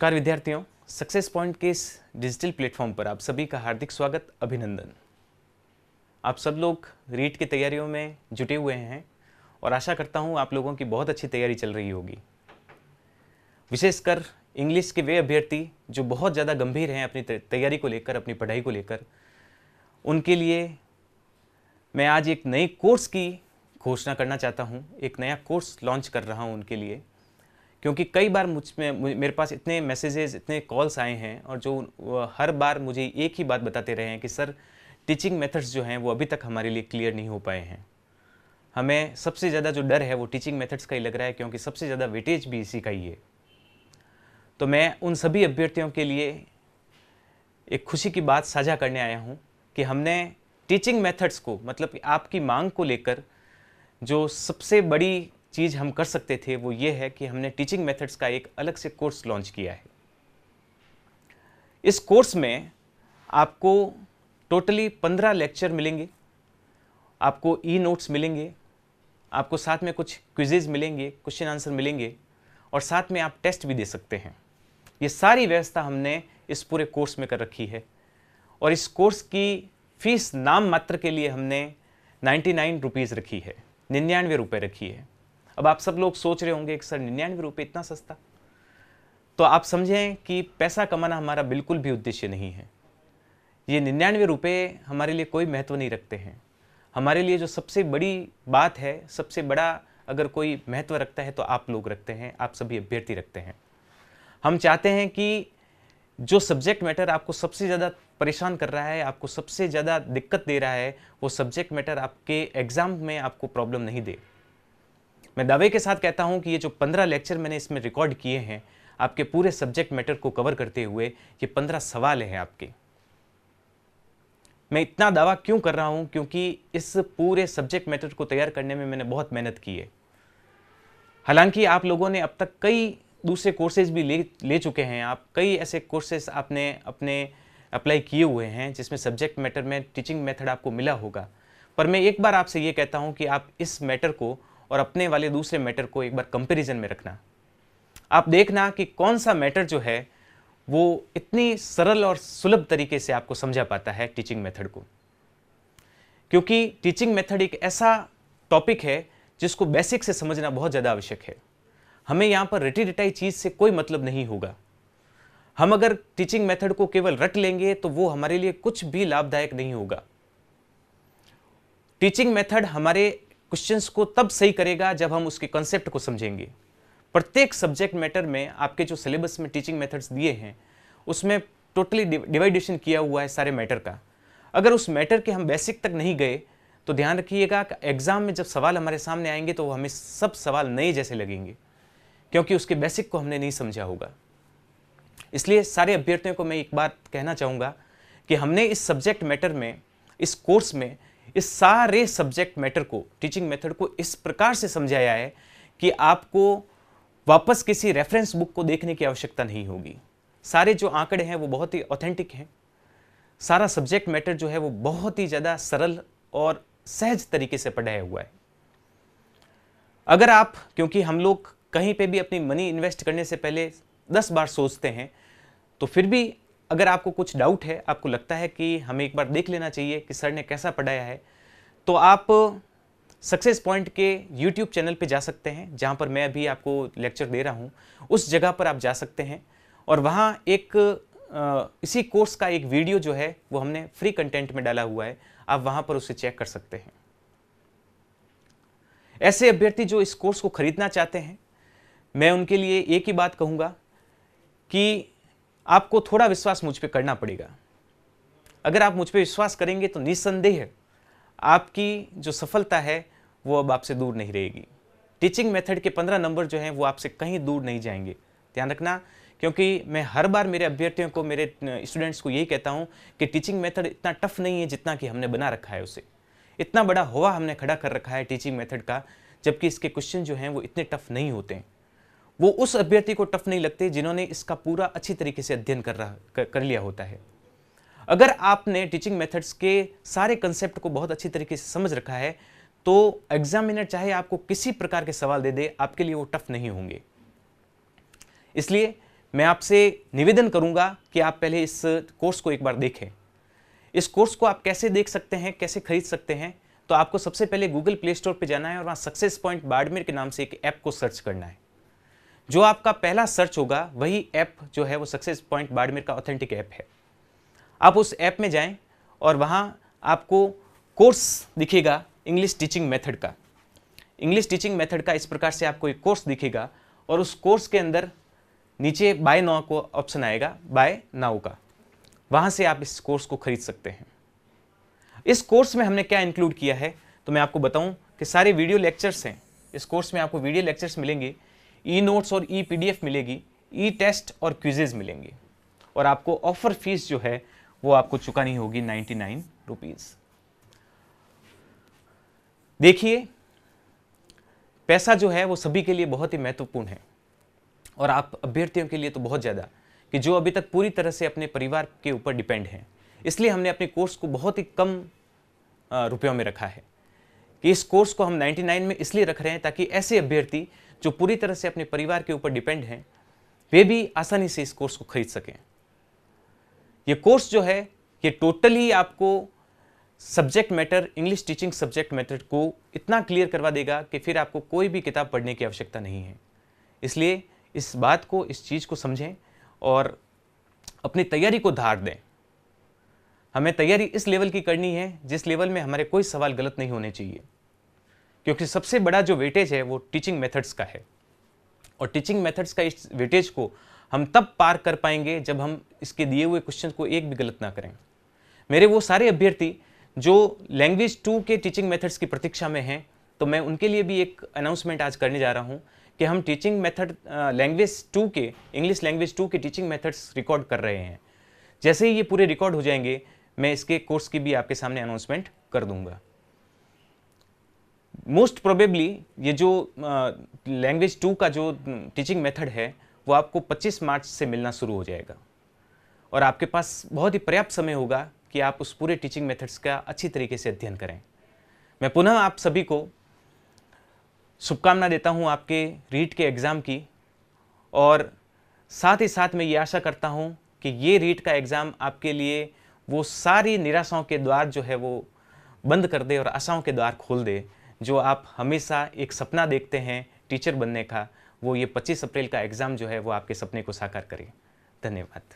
नमस्कार विद्यार्थियों, success point के इस डिजिटल प्लेटफॉर्म पर आप सभी का हार्दिक स्वागत, अभिनंदन। आप सब लोग रीट की तैयारियों में जुटे हुए हैं और आशा करता हूं आप लोगों की बहुत अच्छी तैयारी चल रही होगी। विशेषकर इंग्लिश के वे अभ्यर्थी जो बहुत ज़्यादा गंभीर हैं अपनी तैयारी को लेकर, अपनी पढ़ाई को लेकर, उनके लिए मैं आज एक नई कोर्स की घोषणा करना चाहता हूँ। एक नया कोर्स लॉन्च कर रहा हूँ उनके लिए, क्योंकि कई बार मेरे पास इतने मैसेजेस, इतने कॉल्स आए हैं और जो हर बार मुझे एक ही बात बताते रहे हैं कि सर टीचिंग मेथड्स जो हैं वो अभी तक हमारे लिए क्लियर नहीं हो पाए हैं। हमें सबसे ज़्यादा जो डर है वो टीचिंग मेथड्स का ही लग रहा है, क्योंकि सबसे ज़्यादा वेटेज भी इसी का ही है। तो मैं उन सभी अभ्यर्थियों के लिए एक खुशी की बात साझा करने आया हूँ कि हमने टीचिंग मेथड्स को, मतलब कि आपकी मांग को लेकर जो सबसे बड़ी चीज़ हम कर सकते थे वो ये है कि हमने टीचिंग मेथड्स का एक अलग से कोर्स लॉन्च किया है। इस कोर्स में आपको टोटली 15 लेक्चर मिलेंगे, आपको ई नोट्स मिलेंगे, आपको साथ में कुछ क्विजेज मिलेंगे, क्वेश्चन आंसर मिलेंगे और साथ में आप टेस्ट भी दे सकते हैं। ये सारी व्यवस्था हमने इस पूरे कोर्स में कर रखी है और इस कोर्स की फीस नाम मात्र के लिए हमने 99 रुपीज़ रखी है, 99 रुपये रखी है। अब आप सब लोग सोच रहे होंगे कि सर 99 रुपये इतना सस्ता, तो आप समझें कि पैसा कमाना हमारा बिल्कुल भी उद्देश्य नहीं है। ये 99 रुपये हमारे लिए कोई महत्व नहीं रखते हैं। हमारे लिए जो सबसे बड़ी बात है, सबसे बड़ा अगर कोई महत्व रखता है तो आप लोग रखते हैं, आप सभी अभ्यर्थी रखते हैं। हम चाहते हैं कि जो सब्जेक्ट मैटर आपको सबसे ज़्यादा परेशान कर रहा है, आपको सबसे ज़्यादा दिक्कत दे रहा है, वो सब्जेक्ट मैटर आपके एग्ज़ाम में आपको प्रॉब्लम नहीं दे। मैं दावे के साथ कहता हूं कि ये जो 15 लेक्चर मैंने इसमें रिकॉर्ड किए हैं, आपके पूरे सब्जेक्ट मैटर को कवर करते हुए, ये 15 सवाल हैं आपके। मैं इतना दावा क्यों कर रहा हूं? क्योंकि इस पूरे सब्जेक्ट मैटर को तैयार करने में मैंने बहुत मेहनत की है। हालांकि आप लोगों ने अब तक कई दूसरे कोर्सेज भी ले चुके हैं। आप कई ऐसे कोर्सेज आपने अपने अप्लाई किए हुए हैं जिसमें सब्जेक्ट मैटर में टीचिंग मेथड आपको मिला होगा। पर मैं एक बार आपसे ये कहता हूँ कि आप इस मैटर को और अपने वाले दूसरे मैटर को एक बार कंपैरिजन में रखना। आप देखना कि कौन सा मैटर जो है वो इतनी सरल और सुलभ तरीके से आपको समझा पाता है टीचिंग मेथड को। क्योंकि टीचिंग मेथड एक ऐसा टॉपिक है जिसको बेसिक से समझना बहुत ज़्यादा आवश्यक है। हमें यहाँ पर रटी रटाई चीज़ से कोई मतलब नहीं होगा। हम अगर टीचिंग मेथड को केवल रट लेंगे तो वो हमारे लिए कुछ भी लाभदायक नहीं होगा। टीचिंग मेथड हमारे क्वेश्चंस को तब सही करेगा जब हम उसके कॉन्सेप्ट को समझेंगे। प्रत्येक सब्जेक्ट मैटर में आपके जो सिलेबस में टीचिंग मेथड्स दिए हैं उसमें टोटली डिवाइडेशन किया हुआ है सारे मैटर का। अगर उस मैटर के हम बेसिक तक नहीं गए तो ध्यान रखिएगा कि एग्जाम में जब सवाल हमारे सामने आएंगे तो हमें सब सवाल नए जैसे लगेंगे, क्योंकि उसके बेसिक को हमने नहीं समझा होगा। इसलिए सारे अभ्यर्थियों को मैं एक बात कहना चाहूँगा कि हमने इस सब्जेक्ट मैटर में, इस कोर्स में, इस सारे सब्जेक्ट मैटर को, टीचिंग मेथड को इस प्रकार से समझाया है कि आपको वापस किसी रेफरेंस बुक को देखने की आवश्यकता नहीं होगी। सारे जो आंकड़े हैं वो बहुत ही ऑथेंटिक हैं। सारा सब्जेक्ट मैटर जो है वो बहुत ही ज़्यादा सरल और सहज तरीके से पढ़ाया हुआ है। अगर आप, क्योंकि हम लोग कहीं पे भी अपनी मनी इन्वेस्ट करने से पहले 10 बार सोचते हैं, तो फिर भी अगर आपको कुछ डाउट है, आपको लगता है कि हमें एक बार देख लेना चाहिए कि सर ने कैसा पढ़ाया है, तो आप सक्सेस पॉइंट के यूट्यूब चैनल पे जा सकते हैं, जहाँ पर मैं अभी आपको लेक्चर दे रहा हूँ। उस जगह पर आप जा सकते हैं और वहाँ एक इसी कोर्स का एक वीडियो जो है वो हमने फ्री कंटेंट में डाला हुआ है, आप वहाँ पर उसे चेक कर सकते हैं। ऐसे अभ्यर्थी जो इस कोर्स को खरीदना चाहते हैं, मैं उनके लिए एक ही बात कहूँगा कि आपको थोड़ा विश्वास मुझ पे करना पड़ेगा। अगर आप मुझ पे विश्वास करेंगे तो निस्संदेह आपकी जो सफलता है वो अब आपसे दूर नहीं रहेगी। टीचिंग मेथड के 15 नंबर जो हैं वो आपसे कहीं दूर नहीं जाएंगे, ध्यान रखना। क्योंकि मैं हर बार मेरे अभ्यर्थियों को, मेरे स्टूडेंट्स को यही कहता हूँ कि टीचिंग मेथड इतना टफ नहीं है जितना कि हमने बना रखा है उसे। इतना बड़ा हवा हमने खड़ा कर रखा है टीचिंग मेथड का, जबकि इसके क्वेश्चन जो हैं वो इतने टफ नहीं होते हैं। वो उस अभ्यर्थी को टफ नहीं लगते जिन्होंने इसका पूरा अच्छी तरीके से अध्ययन कर लिया होता है। अगर आपने टीचिंग मेथड्स के सारे कंसेप्ट को बहुत अच्छी तरीके से समझ रखा है तो एग्जामिनर चाहे आपको किसी प्रकार के सवाल दे दे, आपके लिए वो टफ नहीं होंगे। इसलिए मैं आपसे निवेदन करूंगा कि आप पहले इस कोर्स को एक बार देखें। इस कोर्स को आप कैसे देख सकते हैं, कैसे खरीद सकते हैं, तो आपको सबसे पहले गूगल प्ले स्टोर पे जाना है और वहाँ सक्सेस पॉइंट बाड़मेर के नाम से एक ऐप को सर्च करना है। जो आपका पहला सर्च होगा वही ऐप जो है वो सक्सेस पॉइंट बाड़मेर का ऑथेंटिक ऐप है। आप उस ऐप में जाएं और वहाँ आपको कोर्स दिखेगा इंग्लिश टीचिंग मेथड का। इंग्लिश टीचिंग मेथड का इस प्रकार से आपको एक कोर्स दिखेगा और उस कोर्स के अंदर नीचे बाय नाउ को ऑप्शन आएगा, बाय नाउ का। वहाँ से आप इस कोर्स को खरीद सकते हैं। इस कोर्स में हमने क्या इंक्लूड किया है तो मैं आपको बताऊं कि सारे वीडियो लेक्चर्स हैं। इस कोर्स में आपको वीडियो लेक्चर्स मिलेंगे, ई नोट्स और ई पीडीएफ मिलेगी, ई टेस्ट और क्विजेज मिलेंगे, और आपको ऑफर फीस जो है वो आपको चुकानी होगी 99 रुपीज़। देखिए, पैसा जो है वो सभी के लिए बहुत ही महत्वपूर्ण है और आप अभ्यर्थियों के लिए तो बहुत ज़्यादा, कि जो अभी तक पूरी तरह से अपने परिवार के ऊपर डिपेंड हैं। इसलिए हमने अपने कोर्स को बहुत ही कम रुपयों में रखा है कि इस कोर्स को हम 99 में इसलिए रख रहे हैं ताकि ऐसे अभ्यर्थी जो पूरी तरह से अपने परिवार के ऊपर डिपेंड हैं वे भी आसानी से इस कोर्स को खरीद सकें। ये कोर्स जो है ये टोटली आपको subject matter, English teaching subject matter को इतना क्लियर करवा देगा कि फिर आपको कोई भी किताब पढ़ने की आवश्यकता नहीं है। इसलिए इस बात को, इस चीज़ को समझें और अपनी तैयारी को धार दें। हमें तैयारी इस लेवल की करनी है जिस लेवल में हमारे कोई सवाल गलत नहीं होने चाहिए, क्योंकि सबसे बड़ा जो वेटेज है वो टीचिंग मेथड्स का है, और टीचिंग मेथड्स का इस वेटेज को हम तब पार कर पाएंगे जब हम इसके दिए हुए क्वेश्चन को एक भी गलत ना करें। मेरे वो सारे अभ्यर्थी जो लैंग्वेज 2 के टीचिंग मेथड्स की प्रतीक्षा में हैं, तो मैं उनके लिए भी एक अनाउंसमेंट आज करने जा रहा हूँ कि हम टीचिंग मेथड लैंग्वेज 2 के, इंग्लिश लैंग्वेज 2 के टीचिंग मेथड्स रिकॉर्ड कर रहे हैं। जैसे ही ये पूरे रिकॉर्ड हो जाएंगे मैं इसके कोर्स की भी आपके सामने अनाउंसमेंट कर दूंगा। मोस्ट प्रोबेबली ये जो लैंग्वेज 2 का जो टीचिंग मेथड है वो आपको 25 मार्च से मिलना शुरू हो जाएगा, और आपके पास बहुत ही पर्याप्त समय होगा कि आप उस पूरे टीचिंग मेथड्स का अच्छी तरीके से अध्ययन करें। मैं पुनः आप सभी को शुभकामना देता हूं आपके रीट के एग्ज़ाम की, और साथ ही साथ मैं ये आशा करता हूं कि ये रीट का एग्ज़ाम आपके लिए वो सारी निराशाओं के द्वार जो है वो बंद कर दे और आशाओं के द्वार खोल दे। जो आप हमेशा एक सपना देखते हैं टीचर बनने का, वो ये 25 अप्रैल का एग्ज़ाम जो है वो आपके सपने को साकार करे। धन्यवाद।